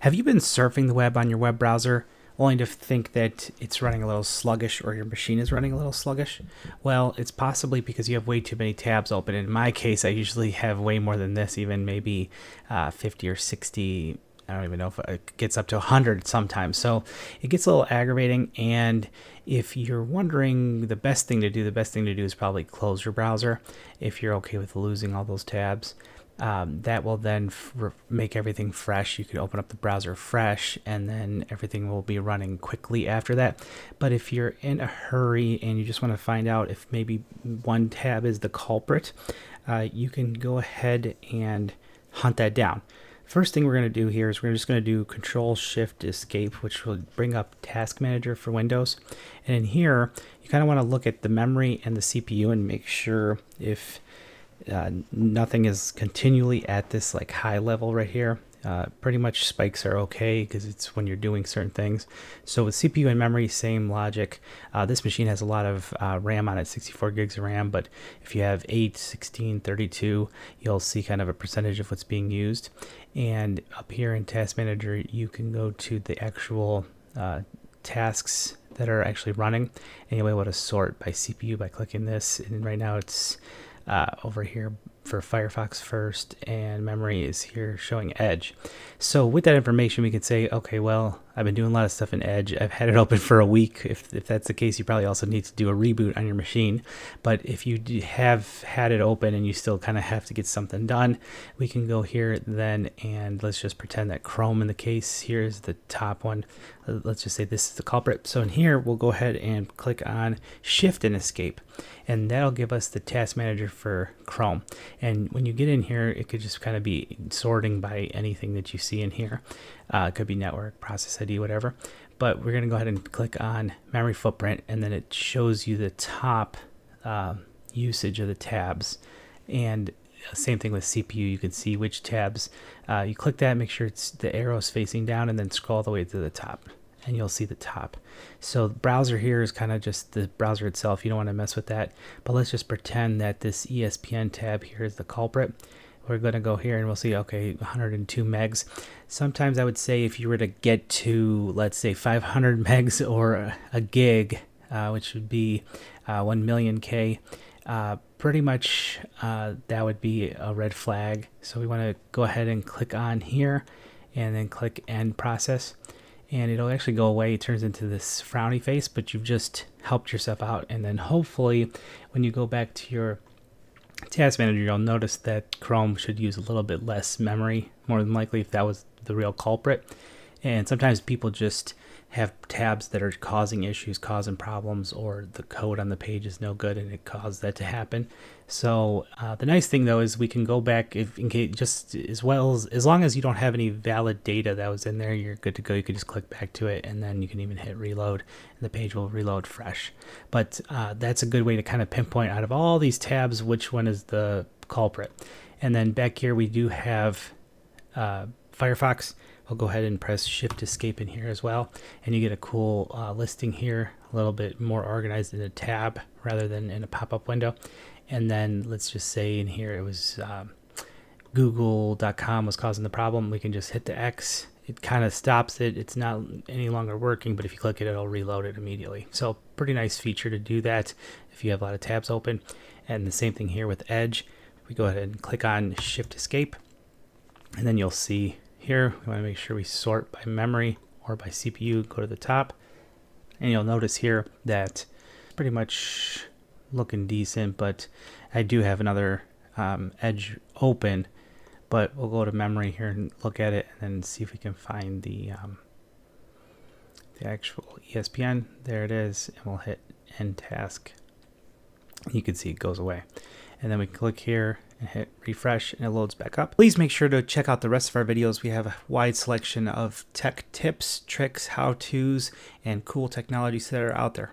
Have you been surfing the web on your web browser only to think that it's running a little sluggish or your machine is running a little sluggish? Well, it's possibly because you have way too many tabs open. In my case, I usually have way more than this, even maybe 50 or 60. I don't even know if it gets up to 100 sometimes. So it gets a little aggravating. And if you're wondering the best thing to do, the best thing to do is probably close your browser if you're okay with losing all those tabs. That will then make everything fresh. You can open up the browser fresh and then everything will be running quickly after that. But if you're in a hurry and you just want to find out if maybe one tab is the culprit, you can go ahead and hunt that down. First thing we're going to do here is we're just going to do Control-Shift-Escape, which will bring up Task Manager for Windows. And in here, you kind of want to look at the memory and the CPU and make sure if nothing is continually at this like high level right here. Pretty much spikes are okay because it's when you're doing certain things. So with CPU and memory, same logic. This machine has a lot of RAM on it, 64 gigs of RAM, but if you have 8, 16, 32, you'll see kind of a percentage of what's being used. And up here in Task Manager, you can go to the actual tasks that are actually running, and you'll be able to sort by CPU by clicking this. And right now it's over here for Firefox first, and memory is here showing Edge. So with that information, we could say, okay, well, I've been doing a lot of stuff in Edge. I've had it open for a week. If that's the case, you probably also need to do a reboot on your machine. But if you have had it open and you still kind of have to get something done, we can go here then, and let's just pretend that Chrome in the case here is the top one. Let's just say this is the culprit. So in here, we'll go ahead and click on Shift and Escape, and that'll give us the task manager for Chrome. And when you get in here, it could just kind of be sorting by anything that you see in here. It could be network, process ID, whatever. But we're going to go ahead and click on memory footprint, and then it shows you the top usage of the tabs. And same thing with CPU. You can see which tabs. You click that, make sure it's the arrow's facing down, and then scroll all the way to the top, and you'll see the top. So the browser here is kind of just the browser itself. You don't want to mess with that. But let's just pretend that this ESPN tab here is the culprit. We're going to go here and we'll see, okay, 102 megs. Sometimes I would say if you were to get to, let's say, 500 megs or a gig, which would be 1 million K, pretty much that would be a red flag. So we want to go ahead and click on here and then click End Process. And it'll actually go away. It turns into this frowny face, but you've just helped yourself out. And then hopefully when you go back to your task manager, you'll notice that Chrome should use a little bit less memory, more than likely, if that was the real culprit. And sometimes people just have tabs that are causing issues, causing problems, or the code on the page is no good and it caused that to happen. So the nice thing though is we can go back in case, just as long as you don't have any valid data that was in there, you're good to go. You can just click back to it, and then you can even hit reload and the page will reload fresh. But that's a good way to kind of pinpoint out of all these tabs which one is the culprit. And then back here we do have Firefox. I'll go ahead and press Shift Escape in here as well, and you get a cool listing here, a little bit more organized in a tab rather than in a pop-up window. And then let's just say in here it was google.com was causing the problem. We can just hit the X. It kind of stops it. It's not any longer working, but if you click it, it'll reload it immediately. So pretty nice feature to do that if you have a lot of tabs open. And the same thing here with Edge. We go ahead and click on Shift Escape, and then you'll see here, we want to make sure we sort by memory or by CPU, go to the top, and you'll notice here that pretty much looking decent, but I do have another Edge open, but we'll go to memory here and look at it and then see if we can find the actual ESPN. There it is, and we'll hit End Task. You can see it goes away. And then we click here and hit refresh, and it loads back up. Please make sure to check out the rest of our videos. We have a wide selection of tech tips, tricks, how-tos, and cool technologies that are out there.